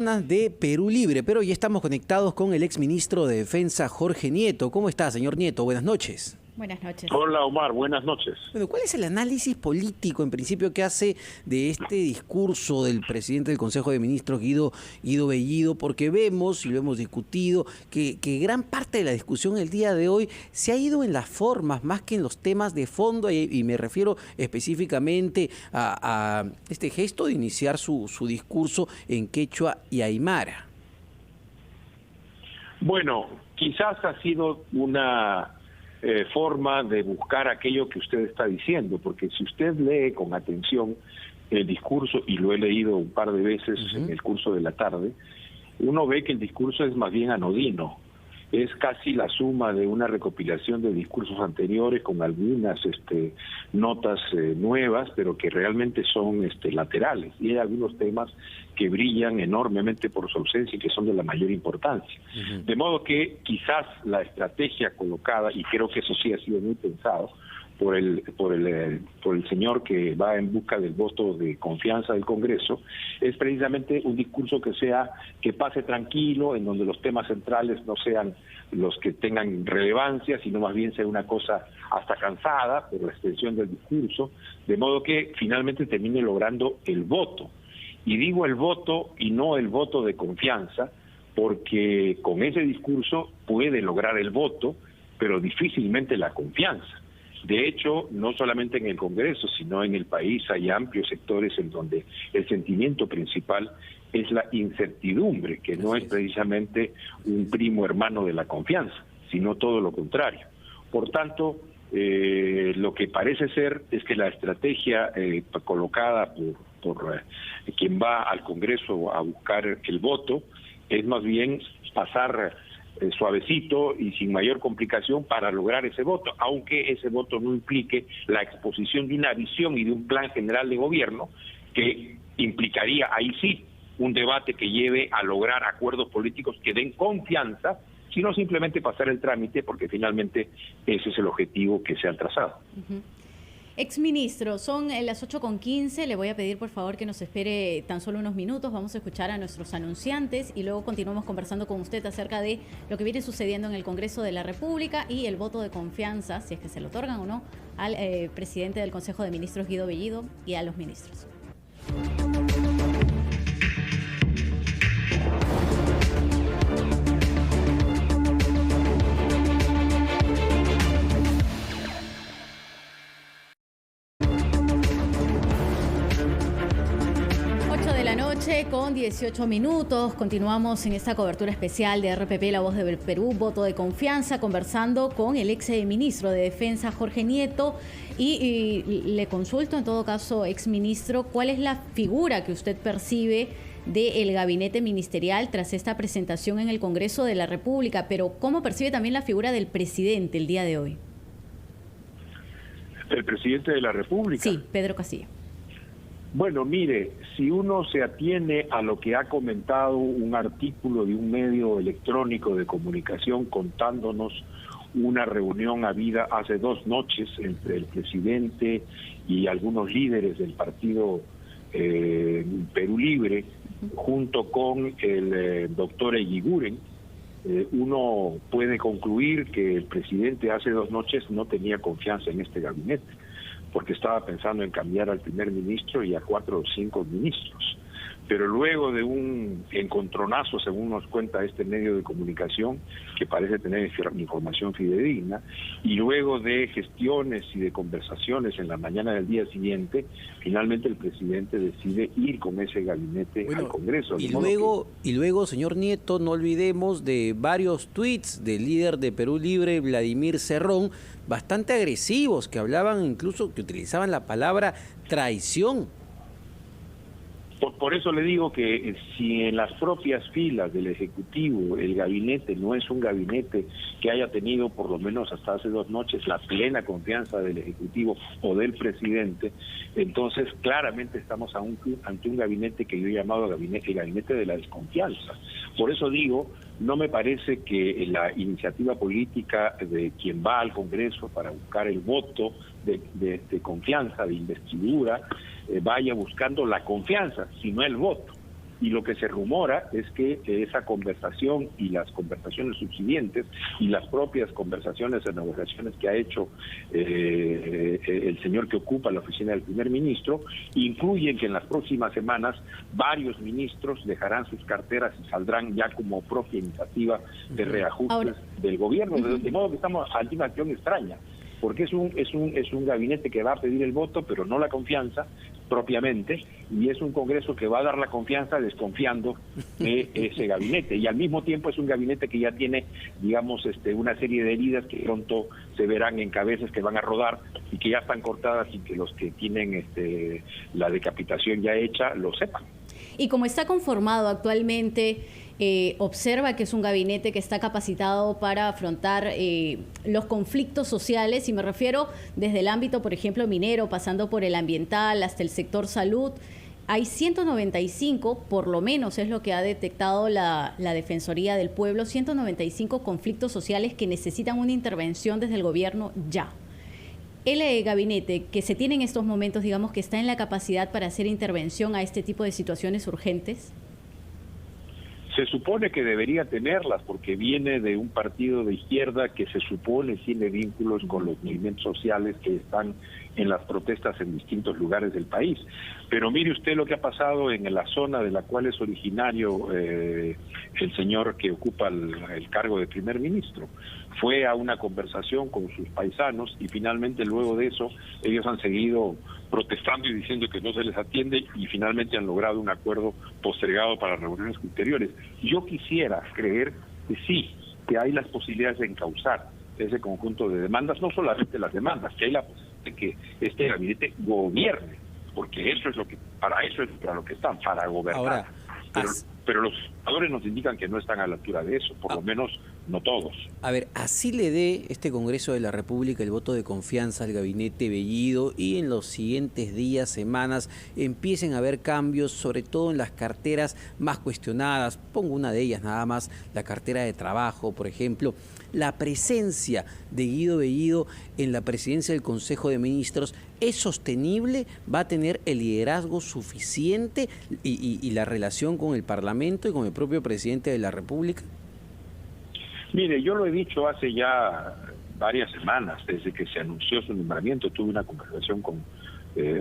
De Perú Libre, pero ya estamos conectados con el exministro de Defensa, Jorge Nieto. ¿Cómo está, señor Nieto? Buenas noches. Buenas noches. Hola, Omar, buenas noches. Bueno, ¿cuál es el análisis político, en principio, que hace de este discurso del presidente del Consejo de Ministros, Guido Bellido? Porque vemos, y lo hemos discutido, que gran parte de la discusión el día de hoy se ha ido en las formas más que en los temas de fondo, y me refiero específicamente a este gesto de iniciar su discurso en quechua y aymara. Bueno, quizás ha sido una forma de buscar aquello que usted está diciendo, porque si usted lee con atención el discurso, y lo he leído un par de veces en el curso de la tarde, uno ve que el discurso es más bien anodino, es casi la suma de una recopilación de discursos anteriores con algunas notas nuevas, pero que realmente son laterales, y hay algunos temas que brillan enormemente por su ausencia y que son de la mayor importancia. De modo que quizás la estrategia colocada, y creo que eso sí ha sido muy pensado por el señor que va en busca del voto de confianza del Congreso, es precisamente un discurso que pase tranquilo, en donde los temas centrales no sean los que tengan relevancia, sino más bien sea una cosa hasta cansada por la extensión del discurso, de modo que finalmente termine logrando el voto. Y digo el voto y no el voto de confianza, porque con ese discurso puede lograr el voto, pero difícilmente la confianza. De hecho, no solamente en el Congreso, sino en el país hay amplios sectores en donde el sentimiento principal es la incertidumbre, que no es precisamente un primo hermano de la confianza, sino todo lo contrario. Por tanto, lo que parece ser es que la estrategia colocada por quien va al Congreso a buscar el voto es más bien pasar suavecito y sin mayor complicación para lograr ese voto, aunque ese voto no implique la exposición de una visión y de un plan general de gobierno que implicaría ahí sí un debate que lleve a lograr acuerdos políticos que den confianza, sino simplemente pasar el trámite, porque finalmente ese es el objetivo que se ha trazado. Exministro, son las 8:15, le voy a pedir por favor que nos espere tan solo unos minutos, vamos a escuchar a nuestros anunciantes y luego continuamos conversando con usted acerca de lo que viene sucediendo en el Congreso de la República y el voto de confianza, si es que se lo otorgan o no, al presidente del Consejo de Ministros, Guido Bellido, y a los ministros. 8:18 minutos, continuamos en esta cobertura especial de RPP, La Voz del Perú, Voto de Confianza, conversando con el ex ministro de Defensa, Jorge Nieto, y le consulto en todo caso, ex ministro, ¿cuál es la figura que usted percibe del gabinete ministerial tras esta presentación en el Congreso de la República? Pero ¿cómo percibe también la figura del presidente el día de hoy? ¿El presidente de la República? Sí, Pedro Castillo. Bueno, mire, si uno se atiene a lo que ha comentado un artículo de un medio electrónico de comunicación contándonos una reunión habida hace 2 noches entre el presidente y algunos líderes del partido Perú Libre, junto con el doctor Eguiguren, uno puede concluir que el presidente hace 2 noches no tenía confianza en este gabinete, porque estaba pensando en cambiar al primer ministro y a 4 o 5 ministros. Pero luego de un encontronazo, según nos cuenta este medio de comunicación, que parece tener información fidedigna, y luego de gestiones y de conversaciones en la mañana del día siguiente, finalmente el presidente decide ir con ese gabinete al Congreso. Y luego, señor Nieto, no olvidemos de varios tuits del líder de Perú Libre, Vladimir Cerrón, bastante agresivos, que hablaban incluso, que utilizaban la palabra traición. Por eso le digo que si en las propias filas del Ejecutivo el gabinete no es un gabinete que haya tenido por lo menos hasta hace 2 noches la plena confianza del Ejecutivo o del presidente, entonces claramente estamos ante un gabinete que yo he llamado el gabinete de la desconfianza. Por eso digo, no me parece que la iniciativa política de quien va al Congreso para buscar el voto de confianza, de investidura, vaya buscando la confianza, sino el voto. Y lo que se rumora es que esa conversación y las conversaciones subsiguientes y las propias conversaciones de negociaciones que ha hecho el señor que ocupa la oficina del primer ministro incluyen que en las próximas semanas varios ministros dejarán sus carteras y saldrán ya como propia iniciativa de reajustes del gobierno, de modo que estamos ante una acción extraña, porque es un gabinete que va a pedir el voto, pero no la confianza propiamente, y es un Congreso que va a dar la confianza desconfiando de ese gabinete, y al mismo tiempo es un gabinete que ya tiene, digamos, una serie de heridas que pronto se verán en cabezas que van a rodar y que ya están cortadas y que los que tienen la decapitación ya hecha lo sepan. Y como está conformado actualmente, observa que es un gabinete que está capacitado para afrontar los conflictos sociales, y me refiero desde el ámbito, por ejemplo, minero, pasando por el ambiental, hasta el sector salud. Hay 195, por lo menos es lo que ha detectado la Defensoría del Pueblo, 195 conflictos sociales que necesitan una intervención desde el gobierno ya. El gabinete que se tiene en estos momentos, digamos que está en la capacidad para hacer intervención a este tipo de situaciones urgentes. Se supone que debería tenerlas porque viene de un partido de izquierda que se supone tiene vínculos con los movimientos sociales que están en las protestas en distintos lugares del país. Pero mire usted lo que ha pasado en la zona de la cual es originario el señor que ocupa el cargo de primer ministro. Fue a una conversación con sus paisanos y finalmente luego de eso ellos han seguido protestando y diciendo que no se les atiende y finalmente han logrado un acuerdo postergado para reuniones ulteriores. Yo quisiera creer que sí, que hay las posibilidades de encauzar ese conjunto de demandas, no solamente las demandas, que hay la posibilidad de que este gabinete gobierne, porque eso es lo que, para eso es para lo que están, para gobernar. Ahora, pero los gobernadores nos indican que no están a la altura de eso, por lo menos no todos. A ver, así le dé este Congreso de la República el voto de confianza al gabinete Bellido y en los siguientes días, semanas, empiecen a haber cambios, sobre todo en las carteras más cuestionadas. Pongo una de ellas nada más, la cartera de trabajo, por ejemplo. La presencia de Guido Bellido en la presidencia del Consejo de Ministros es sostenible, va a tener el liderazgo suficiente y la relación con el Parlamento y con el propio presidente de la República. Mire, yo lo he dicho hace ya varias semanas, desde que se anunció su nombramiento, tuve una conversación con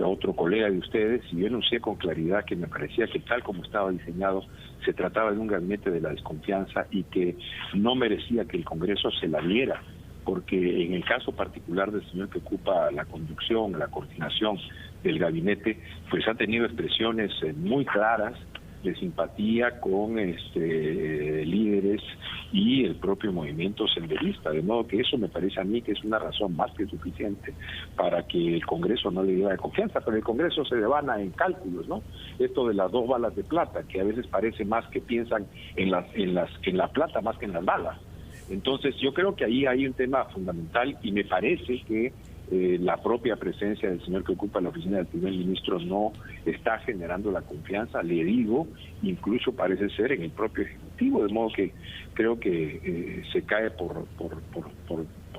otro colega de ustedes y yo enuncié con claridad que me parecía que tal como estaba diseñado se trataba de un gabinete de la desconfianza y que no merecía que el Congreso se la diera, porque en el caso particular del señor que ocupa la conducción, la coordinación del gabinete, pues ha tenido expresiones muy claras de simpatía con líderes y el propio movimiento senderista, de modo que eso me parece a mí que es una razón más que suficiente para que el Congreso no le diera de confianza, pero el Congreso se devana en cálculos, ¿no? Esto de las 2 balas de plata, que a veces parece más que piensan en la plata más que en las balas. Entonces yo creo que ahí hay un tema fundamental y me parece que la propia presencia del señor que ocupa la oficina del primer ministro no está generando la confianza, le digo, incluso parece ser en el propio Ejecutivo, de modo que creo que se cae por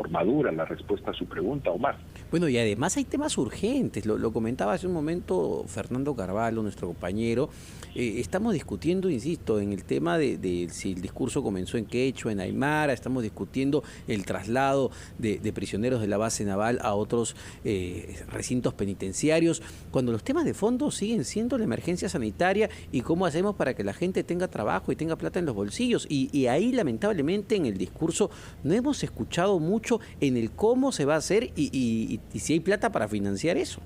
madura la respuesta a su pregunta, Omar. Bueno, y además hay temas urgentes, lo comentaba hace un momento Fernando Carvalho, nuestro compañero. Estamos discutiendo, insisto, en el tema de si el discurso comenzó en quechua, en aymara, estamos discutiendo el traslado de prisioneros de la base naval a otros recintos penitenciarios, cuando los temas de fondo siguen siendo la emergencia sanitaria y cómo hacemos para que la gente tenga trabajo y tenga plata en los bolsillos. Y ahí, lamentablemente, en el discurso no hemos escuchado mucho en el cómo se va a hacer y si hay plata para financiar eso.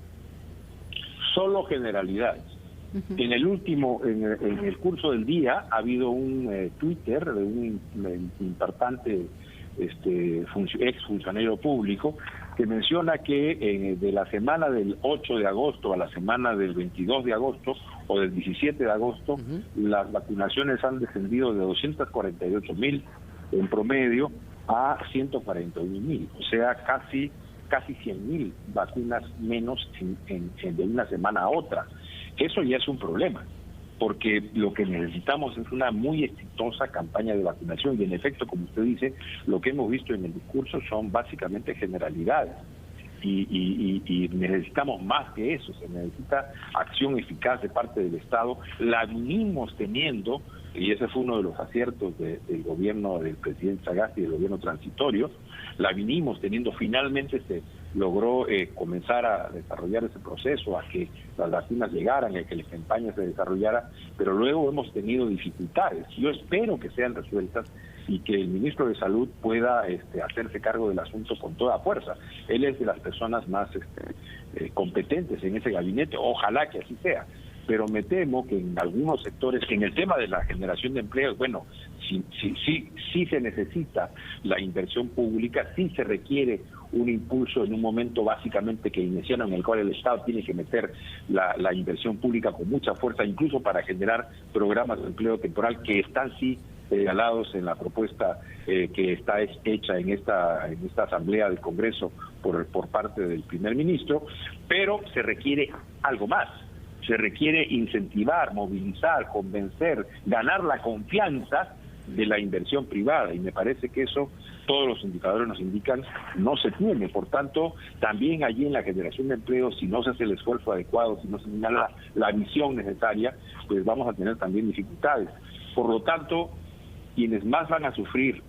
Solo generalidades. En el curso del día ha habido un Twitter de un importante ex funcionario público que menciona que de la semana del 8 de agosto a la semana del 22 de agosto o del 17 de agosto, las vacunaciones han descendido de 248,000 en promedio a 141,000, o sea, casi 100,000 vacunas menos de una semana a otra. Eso ya es un problema, porque lo que necesitamos es una muy exitosa campaña de vacunación y en efecto, como usted dice, lo que hemos visto en el discurso son básicamente generalidades. y necesitamos más que eso. Se necesita acción eficaz de parte del Estado. La vinimos teniendo, y ese fue uno de los aciertos del gobierno del presidente Sagasti y del gobierno transitorio. La vinimos teniendo. Finalmente se logró comenzar a desarrollar ese proceso, a que las vacunas llegaran, a que la campaña se desarrollara, pero luego hemos tenido dificultades. Yo espero que sean resueltas y que el ministro de Salud pueda hacerse cargo del asunto con toda fuerza. Él es de las personas más competentes en ese gabinete, ojalá que así sea. Pero me temo que en algunos sectores, en el tema de la generación de empleos, bueno, sí se necesita la inversión pública, sí se requiere un impulso en un momento básicamente que iniciaron, en el cual el Estado tiene que meter la inversión pública con mucha fuerza, incluso para generar programas de empleo temporal que están señalados en la propuesta que está hecha en esta asamblea del Congreso por parte del primer ministro, pero se requiere algo más. Se requiere incentivar, movilizar, convencer, ganar la confianza de la inversión privada, y me parece que eso, todos los indicadores nos indican, no se tiene. Por tanto, también allí en la generación de empleo, si no se hace el esfuerzo adecuado, si no se señala la visión necesaria, pues vamos a tener también dificultades. Por lo tanto, quienes más van a sufrir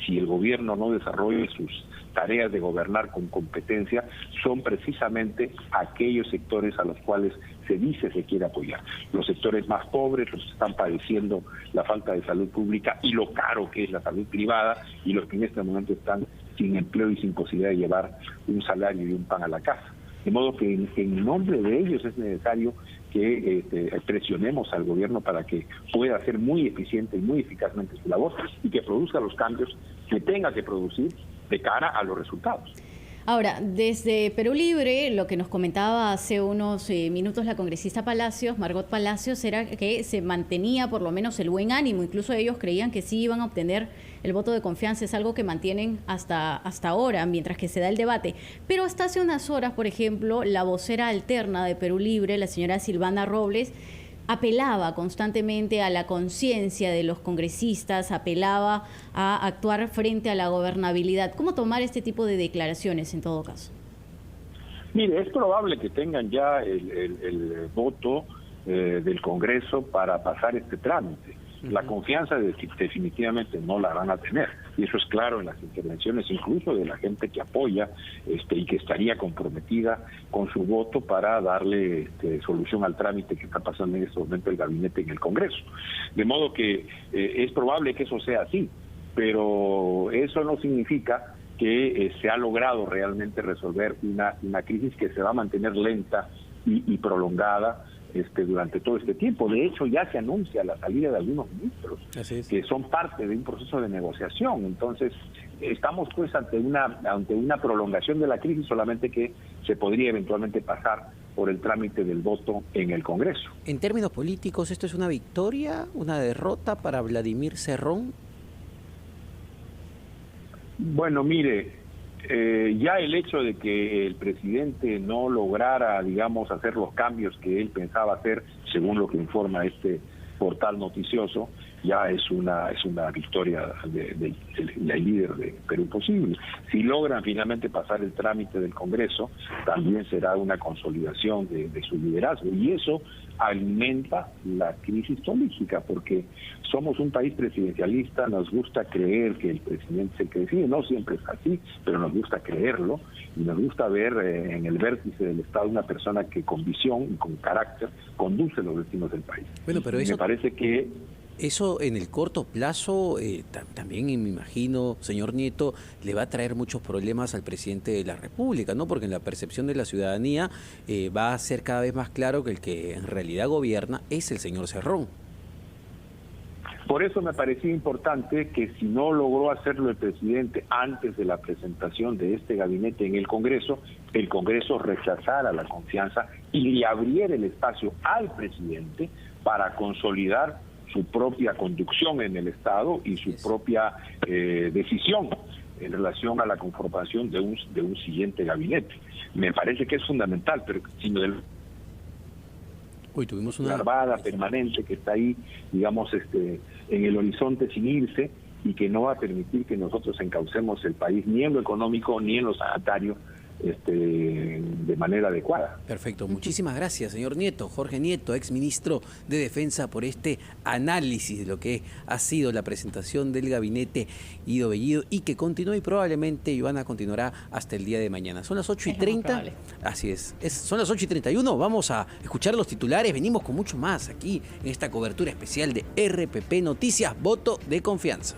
si el gobierno no desarrolla sus tareas de gobernar con competencia son precisamente aquellos sectores a los cuales se dice se quiere apoyar. Los sectores más pobres, los que están padeciendo la falta de salud pública y lo caro que es la salud privada, y los que en este momento están sin empleo y sin posibilidad de llevar un salario y un pan a la casa. De modo que en nombre de ellos es necesario que presionemos al gobierno para que pueda hacer muy eficiente y muy eficazmente su labor y que produzca los cambios que tenga que producir de cara a los resultados. Ahora, desde Perú Libre, lo que nos comentaba hace unos minutos la congresista Palacios, Margot Palacios, era que se mantenía por lo menos el buen ánimo. Incluso ellos creían que sí iban a obtener el voto de confianza. Es algo que mantienen hasta ahora, mientras que se da el debate. Pero hasta hace unas horas, por ejemplo, la vocera alterna de Perú Libre, la señora Silvana Robles, apelaba constantemente a la conciencia de los congresistas, apelaba a actuar frente a la gobernabilidad. ¿Cómo tomar este tipo de declaraciones en todo caso? Mire, es probable que tengan ya el voto del Congreso para pasar este trámite. La confianza definitivamente no la van a tener, y eso es claro en las intervenciones incluso de la gente que apoya y que estaría comprometida con su voto para darle solución al trámite que está pasando en este momento el gabinete en el Congreso. De modo que es probable que eso sea así, pero eso no significa que se ha logrado realmente resolver una crisis que se va a mantener lenta y prolongada durante todo este tiempo. De hecho, ya se anuncia la salida de algunos ministros que son parte de un proceso de negociación. Entonces, estamos pues ante una prolongación de la crisis, solamente que se podría eventualmente pasar por el trámite del voto en el Congreso. En términos políticos, ¿esto es una victoria, una derrota para Vladimir Cerrón? Bueno, mire, ya el hecho de que el presidente no lograra, digamos, hacer los cambios que él pensaba hacer, según lo que informa este portal noticioso, ya es una victoria del líder de Perú Posible. Si logran finalmente pasar el trámite del Congreso, también será una consolidación de su liderazgo, y eso alimenta la crisis política, porque somos un país presidencialista, nos gusta creer que el presidente es el que decide, no siempre es así, pero nos gusta creerlo, y nos gusta ver en el vértice del Estado una persona que con visión y con carácter conduce los destinos del país. Bueno, pero eso... Me parece que eso en el corto plazo también me imagino, señor Nieto, le va a traer muchos problemas al presidente de la República, ¿no? Porque en la percepción de la ciudadanía va a ser cada vez más claro que el que en realidad gobierna es el señor Cerrón. Por eso me parecía importante que si no logró hacerlo el presidente antes de la presentación de este gabinete en el Congreso rechazara la confianza y le abriera el espacio al presidente para consolidar su propia conducción en el Estado y su propia decisión en relación a la conformación de un siguiente gabinete. Me parece que es fundamental, pero sino del tuvimos una larvada permanente que está ahí, digamos, en el horizonte sin irse, y que no va a permitir que nosotros encaucemos el país ni en lo económico ni en lo sanitario de manera adecuada. Perfecto, muchísimas gracias, señor Nieto, Jorge Nieto, exministro de Defensa, por este análisis de lo que ha sido la presentación del gabinete Guido Bellido y que continúa y probablemente, Ivana, continuará hasta el día de mañana. Son las 8:30. Así es, son las 8:31. Vamos a escuchar los titulares. Venimos con mucho más aquí en esta cobertura especial de RPP Noticias, voto de confianza.